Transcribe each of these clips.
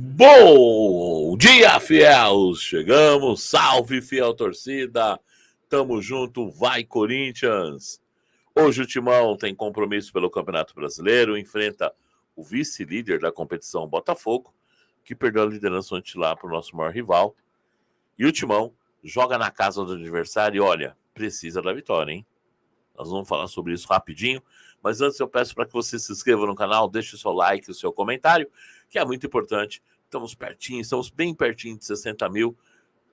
Bom dia, fiel! Chegamos, salve, fiel torcida! Tamo junto, vai Corinthians! Hoje o Timão tem compromisso pelo Campeonato Brasileiro, enfrenta o vice-líder da competição, Botafogo, que perdeu a liderança ontem lá para o nosso maior rival. E o Timão joga na casa do adversário e, olha, precisa da vitória, hein? Nós vamos falar sobre isso rapidinho, mas antes eu peço para que você se inscreva no canal, deixe o seu like, o seu comentário, que é muito importante. Estamos pertinho, estamos bem pertinho de 60 mil.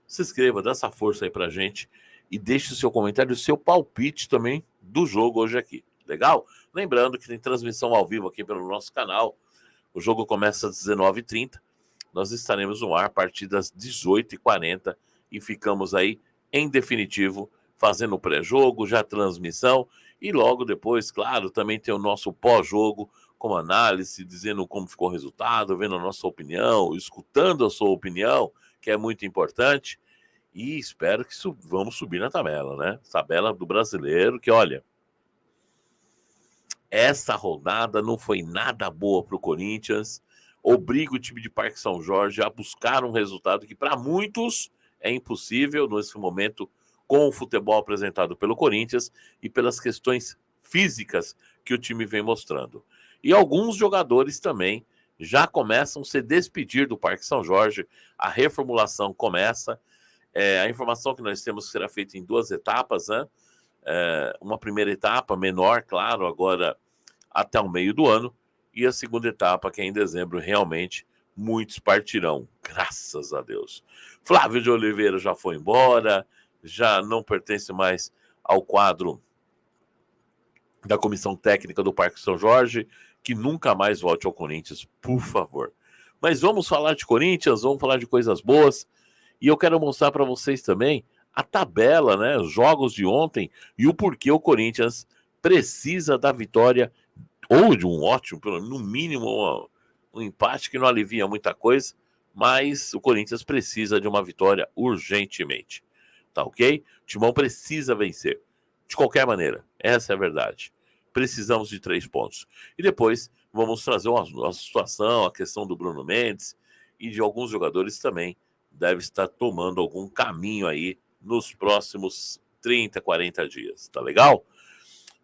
Se inscreva, dá essa força aí pra gente e deixe o seu comentário, o seu palpite também do jogo hoje aqui. Legal? Lembrando que tem transmissão ao vivo aqui pelo nosso canal. O jogo começa às 19h30. Nós estaremos no ar a partir das 18h40 e ficamos aí, em definitivo, fazendo o pré-jogo, já transmissão, e logo depois, claro, também tem o nosso pós-jogo, com análise, dizendo como ficou o resultado, vendo a nossa opinião, escutando a sua opinião, que é muito importante, e espero que vamos subir na tabela, né? Tabela do brasileiro, que olha, essa rodada não foi nada boa para o Corinthians, obriga o time de Parque São Jorge a buscar um resultado que para muitos é impossível nesse momento, com o futebol apresentado pelo Corinthians e pelas questões físicas que o time vem mostrando. E alguns jogadores também já começam a se despedir do Parque São Jorge, a reformulação começa. A informação que nós temos será feita em 2 etapas, né? Uma primeira etapa menor, claro, agora até o meio do ano, e a segunda etapa, que é em dezembro, realmente muitos partirão, graças a Deus. Flávio de Oliveira já foi embora, já não pertence mais ao quadro da comissão técnica do Parque São Jorge, que nunca mais volte ao Corinthians, por favor. Mas vamos falar de Corinthians, vamos falar de coisas boas, e eu quero mostrar para vocês também a tabela, né, os jogos de ontem e o porquê o Corinthians precisa da vitória ou de um ótimo, no mínimo um empate que não alivia muita coisa, mas o Corinthians precisa de uma vitória urgentemente. Tá ok? O Timão precisa vencer. De qualquer maneira, essa é a verdade. Precisamos de 3 pontos. E depois vamos trazer uma situação, a questão do Bruno Mendes e de alguns jogadores também deve estar tomando algum caminho aí nos próximos 30, 40 dias. Tá legal?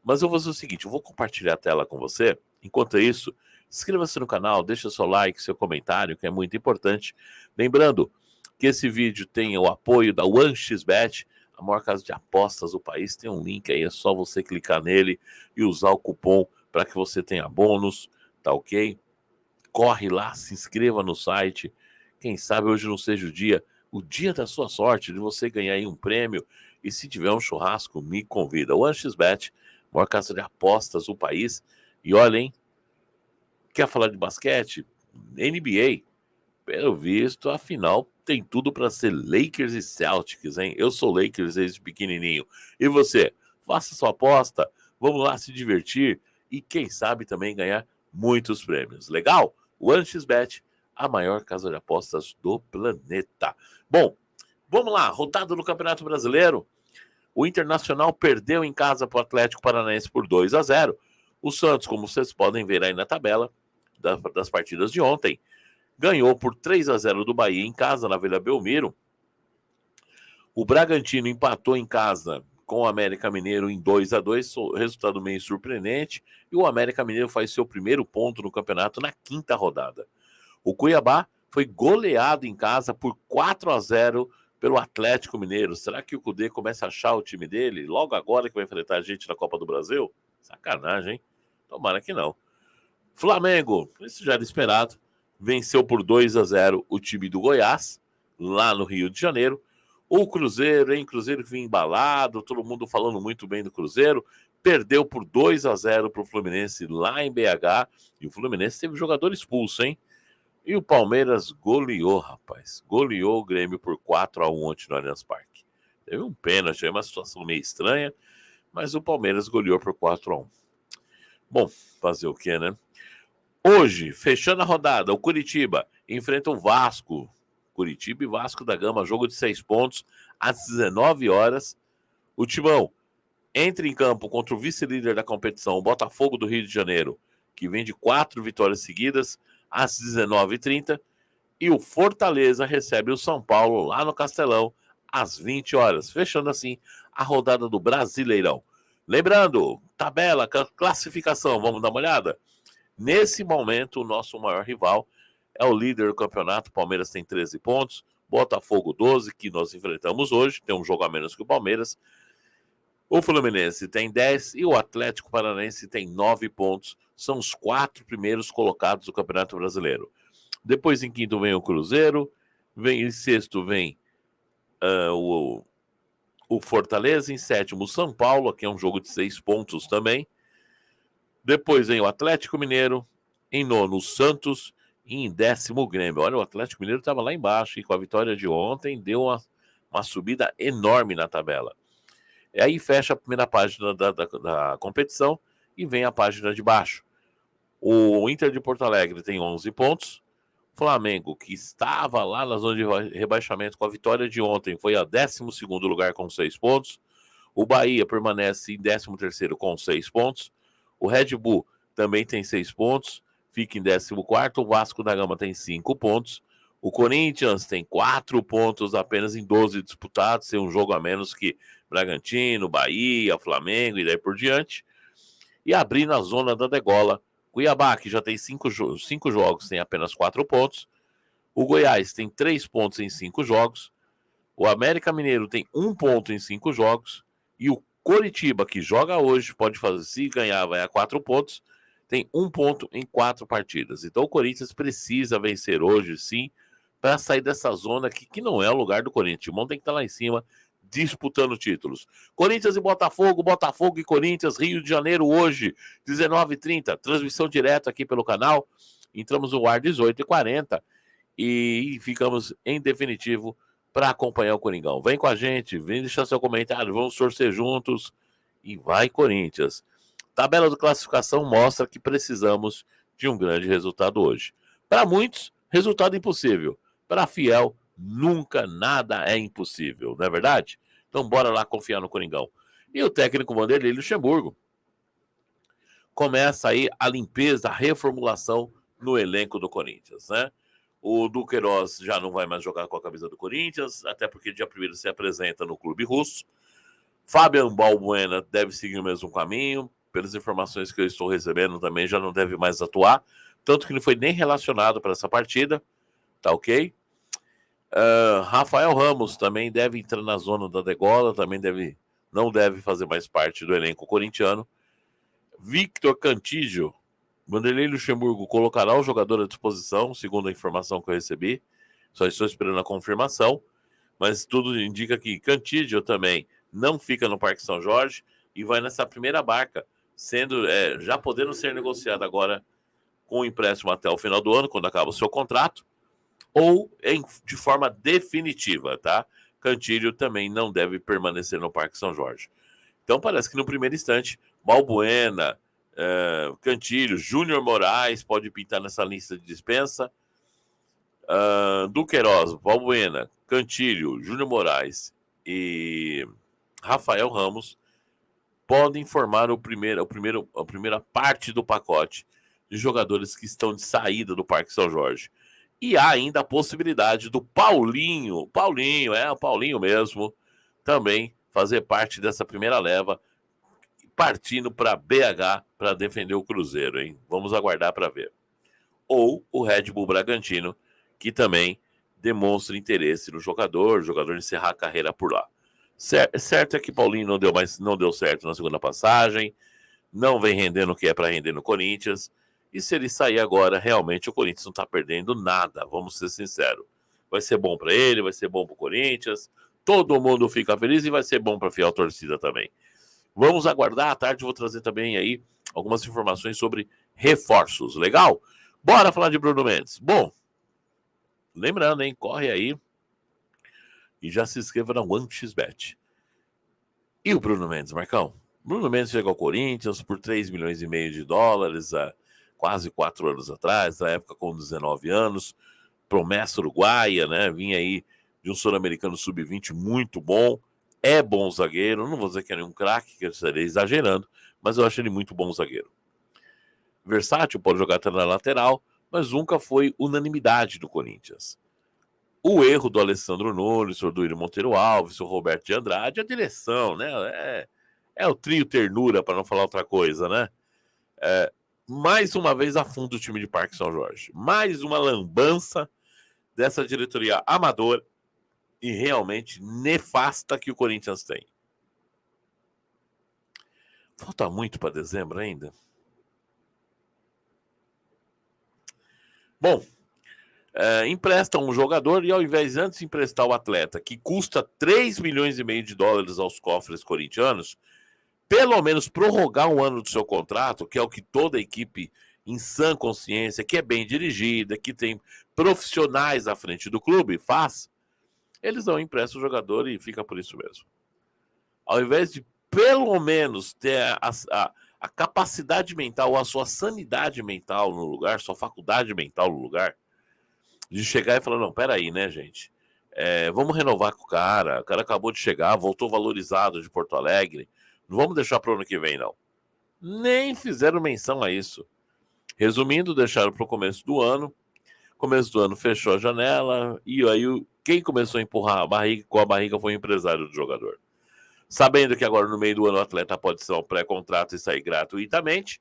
Mas eu vou fazer o seguinte, eu vou compartilhar a tela com você. Enquanto isso, inscreva-se no canal, deixa seu like, seu comentário, que é muito importante. Lembrando que esse vídeo tem o apoio da OneXBet, a maior casa de apostas do país. Tem um link aí, é só você clicar nele e usar o cupom para que você tenha bônus, tá ok? Corre lá, se inscreva no site. Quem sabe hoje não seja o dia da sua sorte, de você ganhar aí um prêmio. E se tiver um churrasco, me convida. O OneXBet, maior casa de apostas do país. E olha, hein? Quer falar de basquete? NBA. Pelo visto, a final tem tudo para ser Lakers e Celtics, hein? Eu sou Lakers desde pequenininho. E você? Faça sua aposta. Vamos lá se divertir e quem sabe também ganhar muitos prêmios. Legal? O OneXBet, a maior casa de apostas do planeta. Bom, vamos lá. Rodada no Campeonato Brasileiro. O Internacional perdeu em casa para o Atlético Paranaense por 2-0. O Santos, como vocês podem ver aí na tabela das partidas de ontem, ganhou por 3-0 do Bahia em casa, na Vila Belmiro. O Bragantino empatou em casa com o América Mineiro em 2-2, resultado meio surpreendente. E o América Mineiro faz seu primeiro ponto no campeonato na 5ª rodada. O Cuiabá foi goleado em casa por 4-0 pelo Atlético Mineiro. Será que o Cudê começa a achar o time dele logo agora que vai enfrentar a gente na Copa do Brasil? Sacanagem, hein? Tomara que não. Flamengo, isso já era esperado, venceu por 2-0 o time do Goiás, lá no Rio de Janeiro. O Cruzeiro, hein? Cruzeiro que vinha embalado, todo mundo falando muito bem do Cruzeiro, perdeu por 2-0 para o Fluminense lá em BH, e o Fluminense teve jogador expulso, hein? E o Palmeiras goleou, rapaz. Goleou o Grêmio por 4-1 ontem no Allianz Parque. Teve um pênalti, é uma situação meio estranha, mas o Palmeiras goleou por 4-1. Bom, fazer o quê, né? Hoje, fechando a rodada, o Curitiba enfrenta o Vasco. Curitiba e Vasco da Gama, jogo de 6 pontos, às 19 horas. O Timão entra em campo contra o vice-líder da competição, o Botafogo do Rio de Janeiro, que vem de 4 vitórias seguidas, às 19h30. E o Fortaleza recebe o São Paulo lá no Castelão às 20 horas, fechando assim a rodada do Brasileirão. Lembrando, tabela, classificação, vamos dar uma olhada? Nesse momento, o nosso maior rival é o líder do campeonato. O Palmeiras tem 13 pontos, Botafogo 12, que nós enfrentamos hoje, tem um jogo a menos que o Palmeiras. O Fluminense tem 10 e o Atlético Paranaense tem 9 pontos. São os 4 primeiros colocados do Campeonato Brasileiro. Depois, em quinto, vem o Cruzeiro. Em sexto, vem o Fortaleza. Em sétimo, o São Paulo. Aqui é um jogo de 6 pontos também. Depois vem o Atlético Mineiro. Em nono, o Santos. E em décimo, o Grêmio. Olha, o Atlético Mineiro estava lá embaixo. E com a vitória de ontem, deu uma subida enorme na tabela. E aí fecha a primeira página da competição e vem a página de baixo. O Inter de Porto Alegre tem 11 pontos. Flamengo, que estava lá na zona de rebaixamento com a vitória de ontem, foi a 12º lugar com 6 pontos. O Bahia permanece em 13º com 6 pontos. O Red Bull também tem 6 pontos, fica em 14º. O Vasco da Gama tem 5 pontos. O Corinthians tem 4 pontos apenas em 12 disputados, tem um jogo a menos que Bragantino, Bahia, Flamengo e daí por diante. E abrindo a zona da degola, Cuiabá, que já tem 5 jogos, tem apenas 4 pontos. O Goiás tem 3 pontos em 5 jogos. O América Mineiro tem 1 ponto em 5 jogos. E o Coritiba, que joga hoje, pode fazer, se ganhar, vai a 4 pontos, tem 1 ponto em 4 partidas. Então o Corinthians precisa vencer hoje, sim, para sair dessa zona aqui, que não é o lugar do Corinthians. O Timão tem que estar lá em cima, disputando títulos. Corinthians e Botafogo, Botafogo e Corinthians, Rio de Janeiro, hoje, 19h30, transmissão direta aqui pelo canal. Entramos no ar 18h40 e ficamos em definitivo para acompanhar o Coringão. Vem com a gente, vem deixar seu comentário, vamos torcer juntos e vai Corinthians. Tabela de classificação mostra que precisamos de um grande resultado hoje. Para muitos, resultado impossível. Para fiel, nunca nada é impossível, não é verdade? Então bora lá confiar no Coringão. E o técnico Vanderlei Luxemburgo começa aí a limpeza, a reformulação no elenco do Corinthians, né? O Duqueiroz já não vai mais jogar com a camisa do Corinthians, até porque dia 1º se apresenta no clube russo. Fabian Balbuena deve seguir o mesmo caminho, pelas informações que eu estou recebendo também já não deve mais atuar, tanto que não foi nem relacionado para essa partida, tá ok? Rafael Ramos também deve entrar na zona da degola, também não deve fazer mais parte do elenco corintiano. Victor Cantillo, Vanderlei Luxemburgo colocará o jogador à disposição, segundo a informação que eu recebi. Só estou esperando a confirmação, mas tudo indica que Cantillo também não fica no Parque São Jorge e vai nessa primeira barca, sendo já podendo ser negociado agora com o empréstimo até o final do ano, quando acaba o seu contrato, ou de forma definitiva, tá? Cantillo também não deve permanecer no Parque São Jorge. Então parece que no primeiro instante, Balbuena, Cantillo, Júnior Moraes pode pintar nessa lista de dispensa. Duqueiroz, Balbuena, Cantillo, Júnior Moraes e Rafael Ramos podem formar a primeira parte do pacote de jogadores que estão de saída do Parque São Jorge. E há ainda a possibilidade do Paulinho, o Paulinho mesmo, também fazer parte dessa primeira leva, partindo para BH para defender o Cruzeiro, hein? Vamos aguardar para ver. Ou o Red Bull Bragantino, que também demonstra interesse no jogador encerrar a carreira por lá. Certo é que Paulinho não deu certo na segunda passagem, não vem rendendo o que é para render no Corinthians, e se ele sair agora, realmente o Corinthians não está perdendo nada, vamos ser sinceros. Vai ser bom para ele, vai ser bom para o Corinthians, todo mundo fica feliz e vai ser bom para a fiel torcida também. Vamos aguardar, à tarde eu vou trazer também aí algumas informações sobre reforços, legal? Bora falar de Bruno Mendes. Bom, lembrando, hein, corre aí e já se inscreva na OneXBet. E o Bruno Mendes, Marcão? Bruno Mendes chegou ao Corinthians por 3,5 milhões de dólares há quase 4 anos atrás, na época com 19 anos, promessa uruguaia, né? Vinha aí de um sul-americano sub-20 muito bom, é bom zagueiro, não vou dizer que é nenhum craque, que eu estaria exagerando, mas eu acho ele muito bom zagueiro. Versátil, pode jogar até na lateral, mas nunca foi unanimidade do Corinthians. O erro do Alessandro Nunes, o Duílio Monteiro Alves, o Roberto de Andrade, a direção, né? É o trio ternura, para não falar outra coisa, né? Mais uma vez afunda o time de Parque São Jorge. Mais uma lambança dessa diretoria amadora e realmente nefasta que o Corinthians tem. Falta muito para dezembro ainda. Bom, empresta um jogador e ao invés de antes emprestar o atleta, que custa 3 milhões e meio de dólares aos cofres corintianos, pelo menos prorrogar um ano do seu contrato, que é o que toda equipe em sã consciência, que é bem dirigida, que tem profissionais à frente do clube, faz, eles não emprestam o jogador e fica por isso mesmo. Ao invés de pelo menos ter a capacidade mental, a sua sanidade mental no lugar, sua faculdade mental no lugar, de chegar e falar, não, peraí, né, gente? Vamos renovar com o cara acabou de chegar, voltou valorizado de Porto Alegre, não vamos deixar para o ano que vem, não. Nem fizeram menção a isso. Resumindo, deixaram para o começo do ano fechou a janela, e aí quem começou a empurrar a barriga com a barriga foi o empresário do jogador. Sabendo que agora no meio do ano o atleta pode ser um pré-contrato e sair gratuitamente,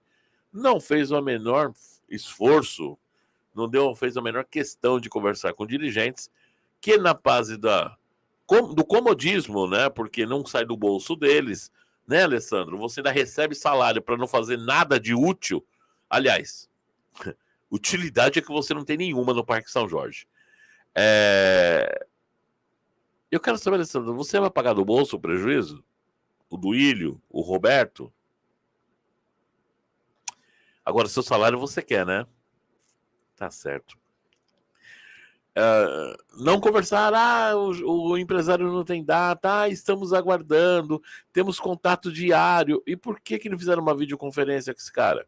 não fez o menor esforço, fez a menor questão de conversar com dirigentes, que na base do comodismo, né? Porque não sai do bolso deles, né, Alessandro? Você ainda recebe salário para não fazer nada de útil. Aliás, utilidade é que você não tem nenhuma no Parque São Jorge. Eu quero saber, Alessandro, você vai pagar do bolso o prejuízo? O Duílio, o Roberto? Agora, seu salário você quer, né? Tá certo. Não conversar, o empresário não tem data, estamos aguardando, temos contato diário. E por que não fizeram uma videoconferência com esse cara?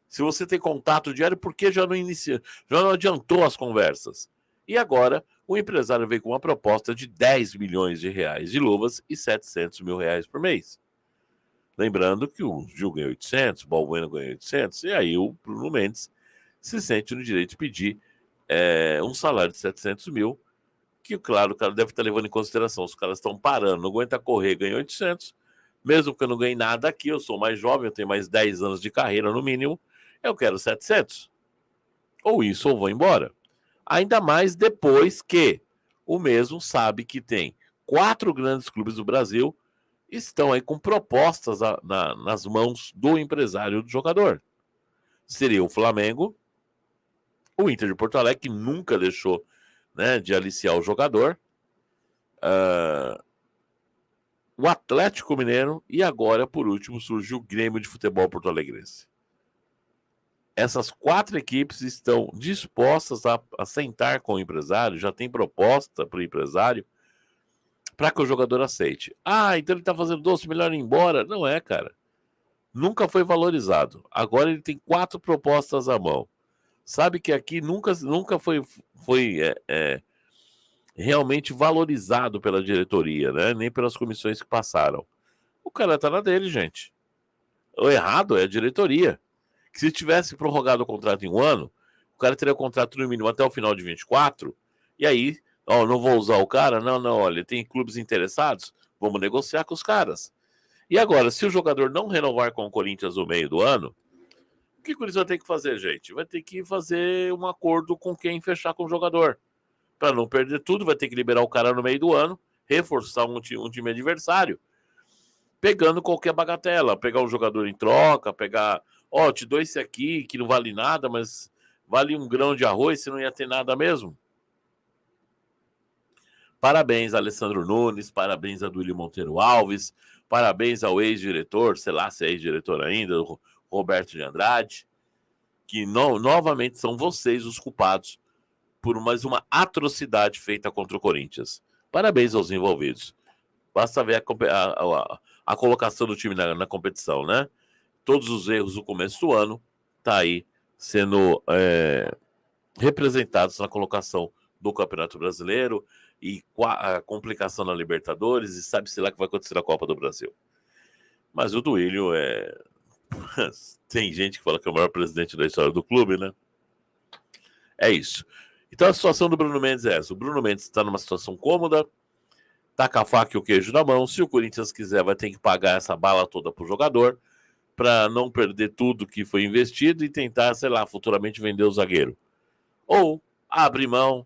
Se você tem contato diário, por que já não adiantou as conversas? E agora, o empresário veio com uma proposta de 10 milhões de reais de luvas e 700 mil reais por mês. Lembrando que o Gil ganhou 800, o Balbuena ganhou 800, e aí o Bruno Mendes se sente no direito de pedir um salário de 700 mil, que, claro, o cara deve estar levando em consideração. Os caras estão parando, não aguenta correr, ganha 800. Mesmo que eu não ganhe nada aqui, eu sou mais jovem, eu tenho mais 10 anos de carreira no mínimo, eu quero 700. Ou isso, ou vou embora. Ainda mais depois que o mesmo sabe que tem 4 grandes clubes do Brasil estão aí com propostas nas mãos do empresário do jogador. Seria o Flamengo, o Inter de Porto Alegre, que nunca deixou, né, de aliciar o jogador, o Atlético Mineiro e agora, por último, surge o Grêmio de Futebol Porto Alegrense. Essas 4 equipes estão dispostas a sentar com o empresário, já tem proposta para o empresário, para que o jogador aceite. Então ele está fazendo doce, melhor ir embora. Não é, cara. Nunca foi valorizado. Agora ele tem 4 propostas à mão. Sabe que aqui nunca foi realmente valorizado pela diretoria, né? Nem pelas comissões que passaram. O cara tá na dele, gente. O errado é a diretoria. Que se tivesse prorrogado o contrato em um ano, o cara teria o contrato no mínimo até o final de 24, e aí, não vou usar o cara? Não, olha, tem clubes interessados, vamos negociar com os caras. E agora, se o jogador não renovar com o Corinthians no meio do ano, o que o Corinthians vai ter que fazer, gente? Vai ter que fazer um acordo com quem fechar com o jogador. Para não perder tudo, vai ter que liberar o cara no meio do ano, reforçar um time adversário, pegando qualquer bagatela, pegar um jogador em troca, te dou esse aqui que não vale nada, mas vale um grão de arroz, se não ia ter nada mesmo. Parabéns, Alessandro Nunes, parabéns a Duílio Monteiro Alves, parabéns ao ex-diretor, sei lá se é ex-diretor ainda, Roberto de Andrade, que novamente são vocês os culpados por mais uma atrocidade feita contra o Corinthians. Parabéns aos envolvidos. Basta ver a colocação do time na competição, né? Todos os erros do começo do ano tá aí sendo representados na colocação do Campeonato Brasileiro e a complicação na Libertadores, e sabe-se lá o que vai acontecer na Copa do Brasil. Mas o Duílio tem gente que fala que é o maior presidente da história do clube, né? É isso. Então a situação do Bruno Mendes é essa. O Bruno Mendes está numa situação cômoda, tá com a faca e o queijo na mão. Se o Corinthians quiser, vai ter que pagar essa bala toda pro jogador para não perder tudo que foi investido e tentar, sei lá, futuramente vender o zagueiro. Ou abre mão,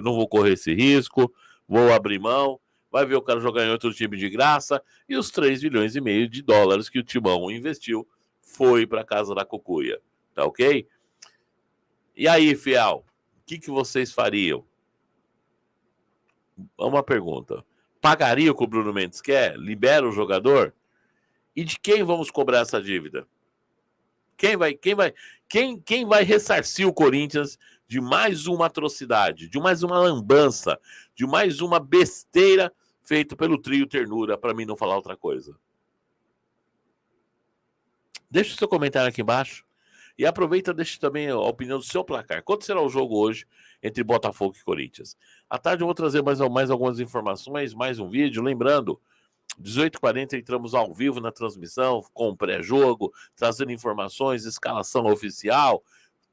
não vou correr esse risco, vou abrir mão, vai ver o cara jogar em outro time de graça e os 3,5 milhões de dólares que o Timão investiu foi para casa da Cucuia, tá ok? E aí, Fiel, o que vocês fariam? Uma pergunta. Pagaria o que o Bruno Mendes quer? Libera o jogador? E de quem vamos cobrar essa dívida? Quem vai ressarcir o Corinthians de mais uma atrocidade, de mais uma lambança, de mais uma besteira feita pelo trio Ternura, para mim não falar outra coisa? Deixa o seu comentário aqui embaixo e aproveita e deixa também a opinião do seu placar. Quanto será o jogo hoje entre Botafogo e Corinthians? À tarde eu vou trazer mais algumas informações, mais um vídeo, lembrando 18h40 entramos ao vivo na transmissão, com o pré-jogo, trazendo informações, escalação oficial,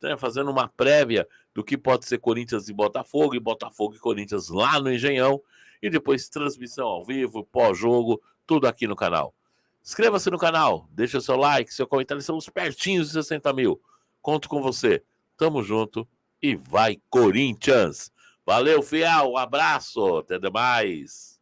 né, fazendo uma prévia do que pode ser Corinthians e Botafogo e Corinthians lá no Engenhão, e depois transmissão ao vivo, pós-jogo, tudo aqui no canal. Inscreva-se no canal, deixa seu like, seu comentário, estamos pertinhos de 60 mil. Conto com você. Tamo junto e vai Corinthians! Valeu, fiel, um abraço, até demais!